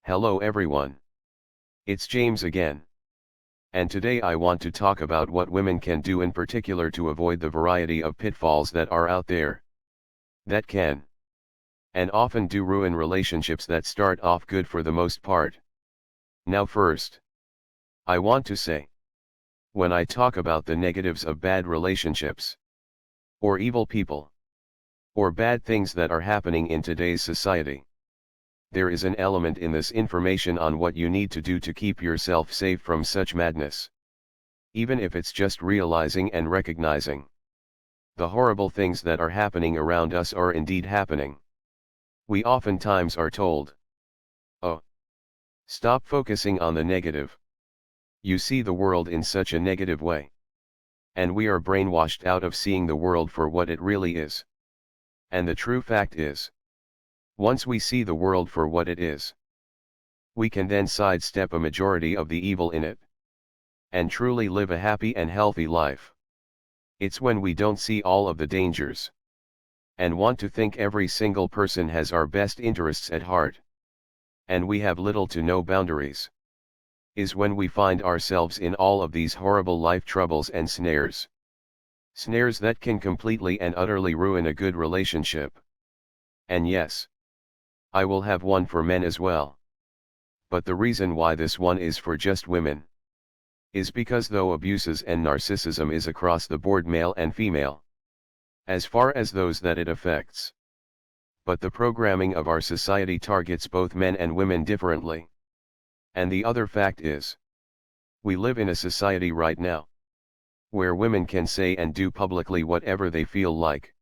Hello everyone. It's James again. And today I want to talk about what women can do in particular to avoid the variety of pitfalls that are out there. That can and often do ruin relationships that start off good for the most part. Now first, I want to say, when I talk about the negatives of bad relationships, or evil people, or bad things that are happening in today's society, there is an element in this information on what you need to do to keep yourself safe from such madness. Even if it's just realizing and recognizing the horrible things that are happening around us are indeed happening. We oftentimes are told, oh, stop focusing on the negative. You see the world in such a negative way. And we are brainwashed out of seeing the world for what it really is. And the true fact is, once we see the world for what it is, we can then sidestep a majority of the evil in it, and truly live a happy and healthy life. It's when we don't see all of the dangers, and want to think every single person has our best interests at heart, and we have little to no boundaries, is when we find ourselves in all of these horrible life troubles and snares. Snares that can completely and utterly ruin a good relationship. And yes, I will have one for men as well. But the reason why this one is for just women is because though abuses and narcissism is across the board, male and female, as far as those that it affects, but the programming of our society targets both men and women differently. And the other fact is, we live in a society right now where women can say and do publicly whatever they feel like,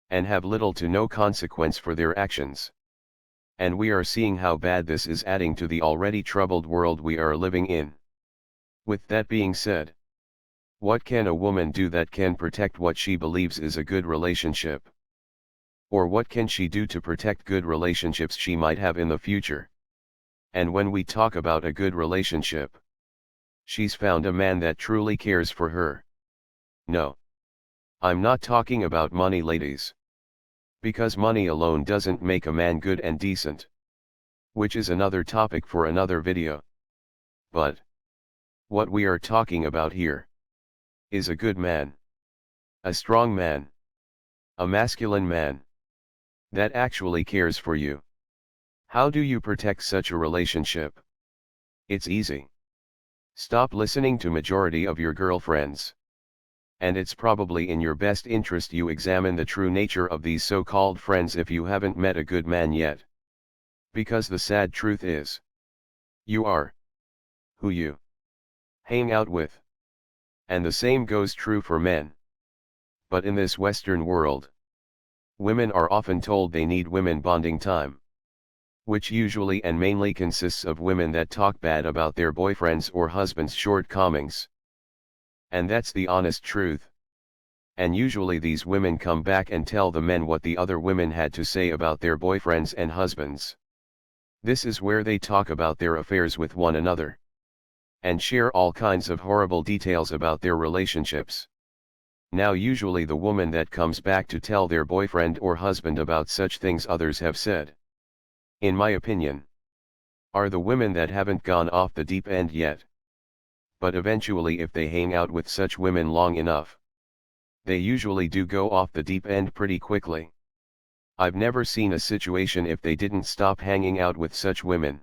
and have little to no consequence for their actions. And we are seeing how bad this is adding to the already troubled world we are living in. With that being said, what can a woman do that can protect what she believes is a good relationship? Or what can she do to protect good relationships she might have in the future? And when we talk about a good relationship, she's found a man that truly cares for her. No, I'm not talking about money, ladies. Because money alone doesn't make a man good and decent, which is another topic for another video. But what we are talking about here is a good man, a strong man, a masculine man that actually cares for you. How do you protect such a relationship? It's easy. Stop listening to majority of your girlfriends. And it's probably in your best interest you examine the true nature of these so-called friends if you haven't met a good man yet. Because the sad truth is, you are who you hang out with. And the same goes true for men. But in this Western world, women are often told they need women bonding time, which usually and mainly consists of women that talk bad about their boyfriends or husbands' shortcomings. And that's the honest truth. And usually these women come back and tell the men what the other women had to say about their boyfriends and husbands. This is where they talk about their affairs with one another, and share all kinds of horrible details about their relationships. Now usually the woman that comes back to tell their boyfriend or husband about such things others have said, in my opinion, are the women that haven't gone off the deep end yet. But eventually if they hang out with such women long enough, they usually do go off the deep end pretty quickly. I've never seen a situation if they didn't stop hanging out with such women,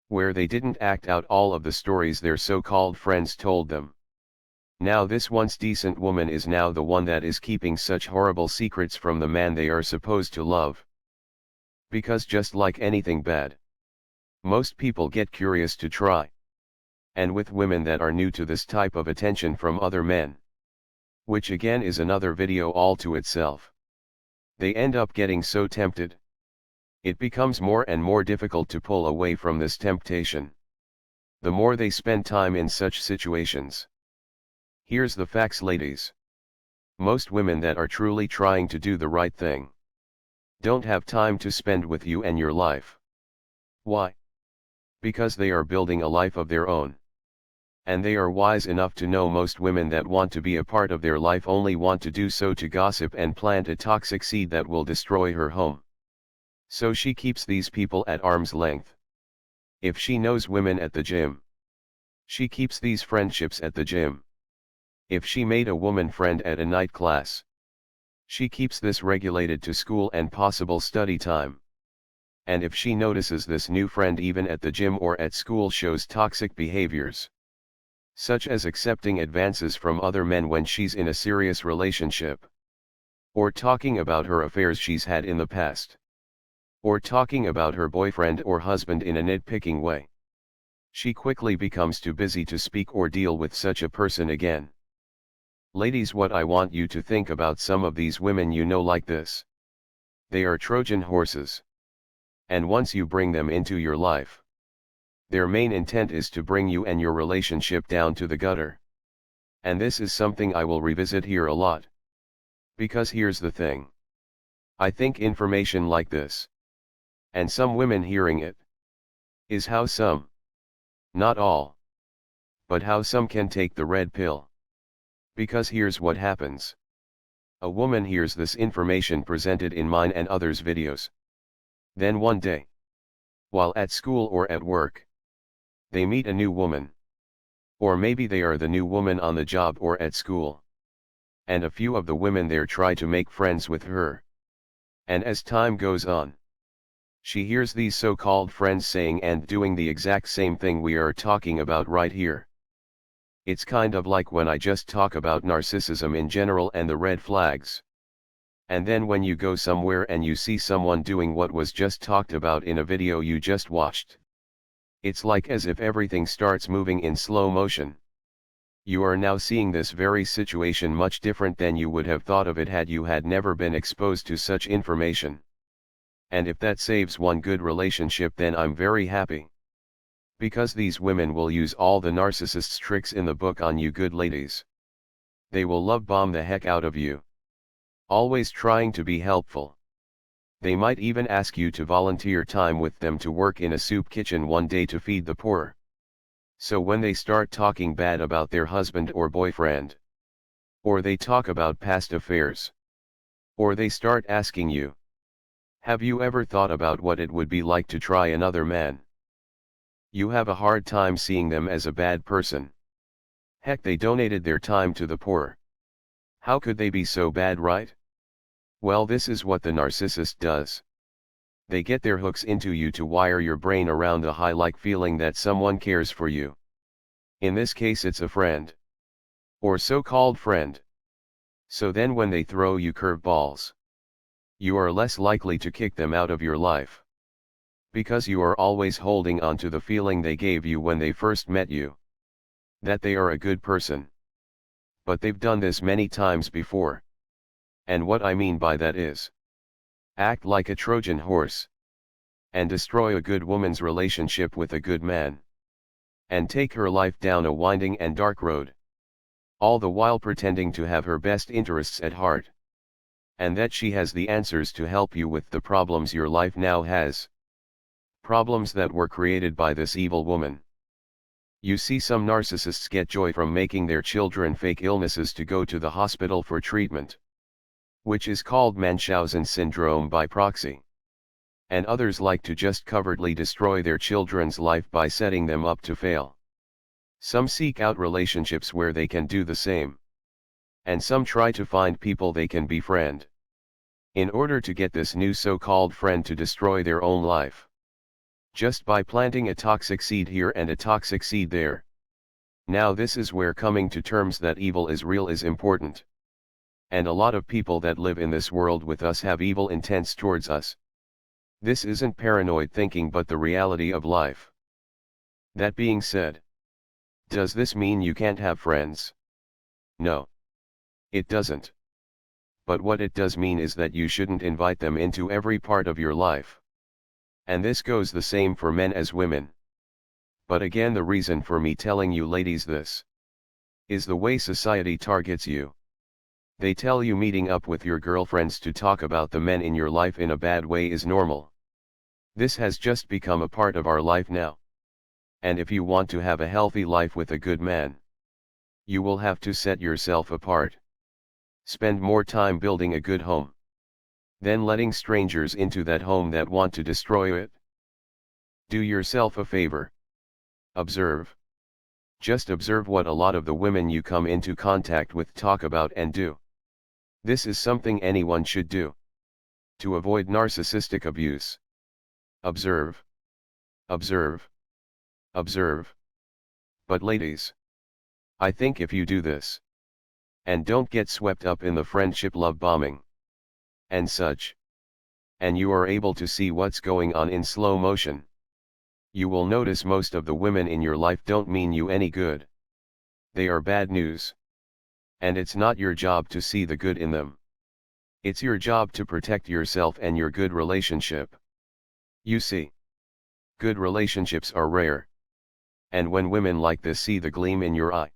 where they didn't act out all of the stories their so-called friends told them. Now this once decent woman is now the one that is keeping such horrible secrets from the man they are supposed to love. Because just like anything bad, most people get curious to try. And with women that are new to this type of attention from other men, which again is another video all to itself, they end up getting so tempted. It becomes more and more difficult to pull away from this temptation, the more they spend time in such situations. Here's the facts, ladies. Most women that are truly trying to do the right thing don't have time to spend with you and your life. Why? Because they are building a life of their own. And they are wise enough to know most women that want to be a part of their life only want to do so to gossip and plant a toxic seed that will destroy her home. So she keeps these people at arm's length. If she knows women at the gym, she keeps these friendships at the gym. If she made a woman friend at a night class, she keeps this regulated to school and possible study time. And if she notices this new friend even at the gym or at school shows toxic behaviors, such as accepting advances from other men when she's in a serious relationship, or talking about her affairs she's had in the past, or talking about her boyfriend or husband in a nitpicking way, she quickly becomes too busy to speak or deal with such a person again. Ladies, what I want you to think about some of these women you know like this. They are Trojan horses. And once you bring them into your life, their main intent is to bring you and your relationship down to the gutter. And this is something I will revisit here a lot. Because here's the thing. I think information like this, and some women hearing it, is how some, not all, but how some can take the red pill. Because here's what happens. A woman hears this information presented in mine and others' videos. Then one day, while at school or at work, they meet a new woman. Or maybe they are the new woman on the job or at school. And a few of the women there try to make friends with her. And as time goes on, she hears these so-called friends saying and doing the exact same thing we are talking about right here. It's kind of like when I just talk about narcissism in general and the red flags. And then when you go somewhere and you see someone doing what was just talked about in a video you just watched, it's like as if everything starts moving in slow motion. You are now seeing this very situation much different than you would have thought of it had you had never been exposed to such information. And if that saves one good relationship, then I'm very happy. Because these women will use all the narcissist's tricks in the book on you good ladies. They will love bomb the heck out of you. Always trying to be helpful. They might even ask you to volunteer time with them to work in a soup kitchen one day to feed the poor. So when they start talking bad about their husband or boyfriend, or they talk about past affairs, or they start asking you, have you ever thought about what it would be like to try another man? You have a hard time seeing them as a bad person. Heck, they donated their time to the poor. How could they be so bad, right? Well, this is what the narcissist does. They get their hooks into you to wire your brain around the high-like feeling that someone cares for you. In this case it's a friend. Or so-called friend. So then when they throw you curveballs, you are less likely to kick them out of your life. Because you are always holding on to the feeling they gave you when they first met you. That they are a good person. But they've done this many times before. And what I mean by that is, act like a Trojan horse, and destroy a good woman's relationship with a good man, and take her life down a winding and dark road, all the while pretending to have her best interests at heart, and that she has the answers to help you with the problems your life now has, problems that were created by this evil woman. You see, some narcissists get joy from making their children fake illnesses to go to the hospital for treatment, which is called Munchausen syndrome by proxy. And others like to just covertly destroy their children's life by setting them up to fail. Some seek out relationships where they can do the same. And some try to find people they can befriend, in order to get this new so-called friend to destroy their own life. Just by planting a toxic seed here and a toxic seed there. Now this is where coming to terms that evil is real is important. And a lot of people that live in this world with us have evil intents towards us. This isn't paranoid thinking but the reality of life. That being said, does this mean you can't have friends? No. It doesn't. But what it does mean is that you shouldn't invite them into every part of your life. And this goes the same for men as women. But again, the reason for me telling you ladies this is the way society targets you. They tell you meeting up with your girlfriends to talk about the men in your life in a bad way is normal. This has just become a part of our life now. And if you want to have a healthy life with a good man, you will have to set yourself apart. Spend more time building a good home, than letting strangers into that home that want to destroy it. Do yourself a favor. Observe. Just observe what a lot of the women you come into contact with talk about and do. This is something anyone should do to avoid narcissistic abuse. Observe. Observe. Observe. But ladies, I think if you do this, and don't get swept up in the friendship love bombing and such, and you are able to see what's going on in slow motion, you will notice most of the women in your life don't mean you any good. They are bad news. And it's not your job to see the good in them. It's your job to protect yourself and your good relationship. You see, good relationships are rare. And when women like this see the gleam in your eye,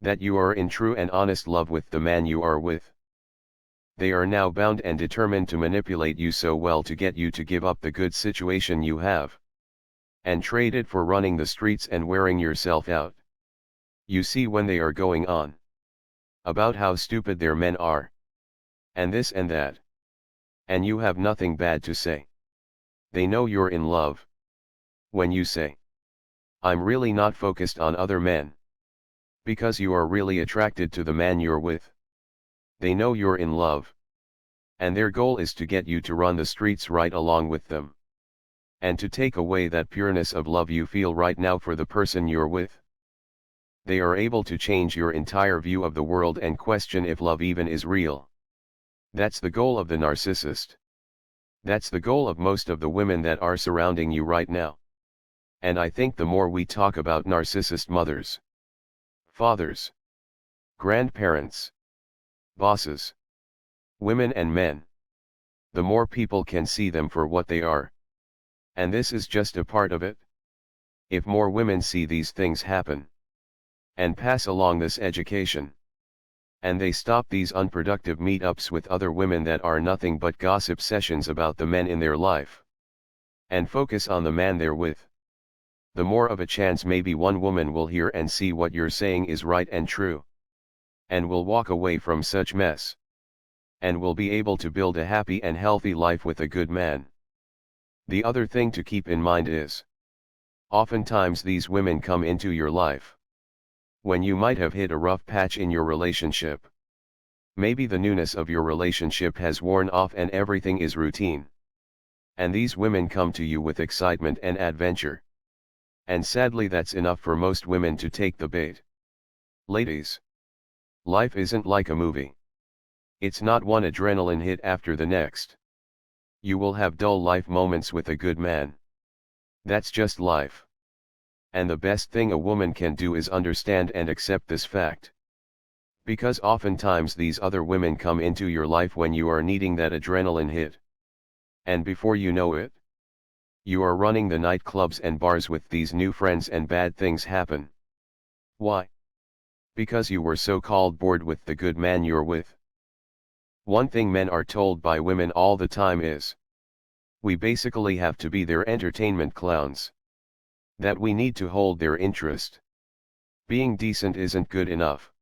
that you are in true and honest love with the man you are with, they are now bound and determined to manipulate you so well to get you to give up the good situation you have, and trade it for running the streets and wearing yourself out. You see when they are going on about how stupid their men are, and this and that, and you have nothing bad to say. They know you're in love. When you say, I'm really not focused on other men, because you are really attracted to the man you're with, they know you're in love. And their goal is to get you to run the streets right along with them, and to take away that pureness of love you feel right now for the person you're with. They are able to change your entire view of the world and question if love even is real. That's the goal of the narcissist. That's the goal of most of the women that are surrounding you right now. And I think the more we talk about narcissist mothers, fathers, grandparents, bosses, women and men, the more people can see them for what they are. And this is just a part of it. If more women see these things happen, and pass along this education, and they stop these unproductive meetups with other women that are nothing but gossip sessions about the men in their life, and focus on the man they're with, the more of a chance maybe one woman will hear and see what you're saying is right and true, and will walk away from such mess, and will be able to build a happy and healthy life with a good man. The other thing to keep in mind is, oftentimes these women come into your life when you might have hit a rough patch in your relationship. Maybe the newness of your relationship has worn off and everything is routine. And these women come to you with excitement and adventure. And sadly that's enough for most women to take the bait. Ladies, life isn't like a movie. It's not one adrenaline hit after the next. You will have dull life moments with a good man. That's just life. And the best thing a woman can do is understand and accept this fact. Because oftentimes these other women come into your life when you are needing that adrenaline hit. And before you know it, you are running the nightclubs and bars with these new friends and bad things happen. Why? Because you were so-called bored with the good man you're with. One thing men are told by women all the time is, we basically have to be their entertainment clowns. That we need to hold their interest. Being decent isn't good enough.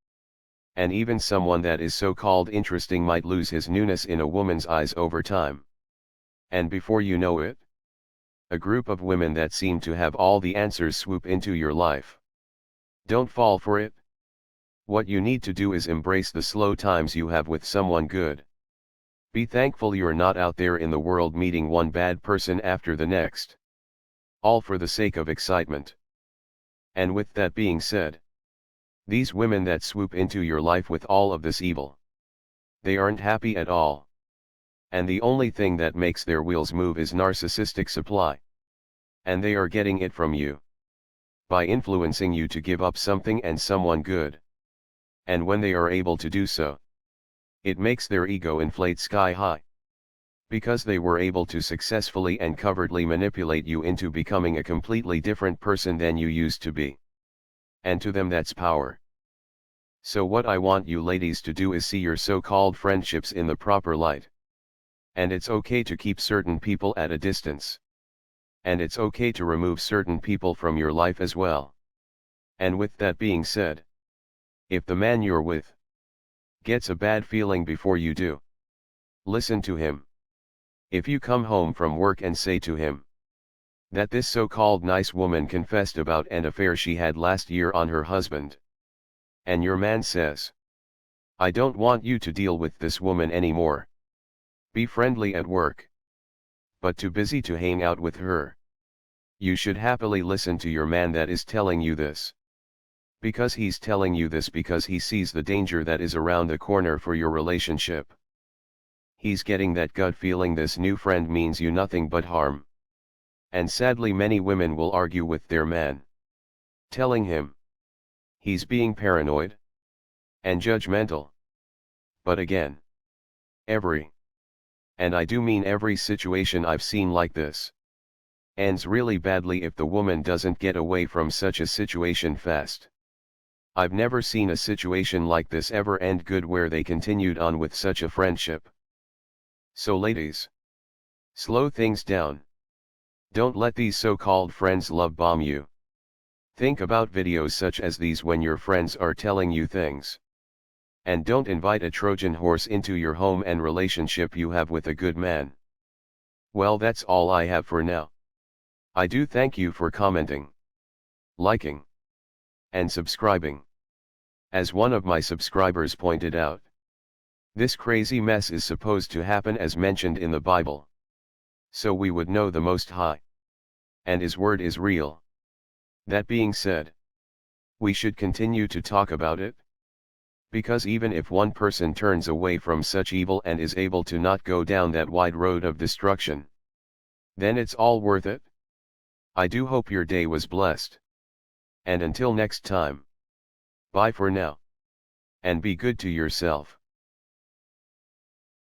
And even someone that is so-called interesting might lose his newness in a woman's eyes over time. And before you know it, a group of women that seem to have all the answers swoop into your life. Don't fall for it. What you need to do is embrace the slow times you have with someone good. Be thankful you're not out there in the world meeting one bad person after the next. All for the sake of excitement. And with that being said, these women that swoop into your life with all of this evil, they aren't happy at all. And the only thing that makes their wheels move is narcissistic supply. And they are getting it from you, by influencing you to give up something and someone good. And when they are able to do so, it makes their ego inflate sky high. Because they were able to successfully and covertly manipulate you into becoming a completely different person than you used to be. And to them that's power. So what I want you ladies to do is see your so-called friendships in the proper light. And it's okay to keep certain people at a distance. And it's okay to remove certain people from your life as well. And with that being said, if the man you're with gets a bad feeling before you do, listen to him. If you come home from work and say to him, that this so-called nice woman confessed about an affair she had last year on her husband. And your man says, "I don't want you to deal with this woman anymore. Be friendly at work. But too busy to hang out with her." You should happily listen to your man that is telling you this. Because he's telling you this because he sees the danger that is around the corner for your relationship. He's getting that gut feeling this new friend means you nothing but harm. And sadly many women will argue with their man, telling him he's being paranoid and judgmental. But again, and I do mean every situation I've seen like this, ends really badly if the woman doesn't get away from such a situation fast. I've never seen a situation like this ever end good where they continued on with such a friendship. So ladies, slow things down. Don't let these so-called friends love bomb you. Think about videos such as these when your friends are telling you things. And don't invite a Trojan horse into your home and relationship you have with a good man. Well, that's all I have for now. I do thank you for commenting, liking, and subscribing. As one of my subscribers pointed out, this crazy mess is supposed to happen as mentioned in the Bible. So we would know the Most High. And His word is real. That being said, we should continue to talk about it. Because even if one person turns away from such evil and is able to not go down that wide road of destruction, then it's all worth it. I do hope your day was blessed. And until next time, bye for now. And be good to yourself.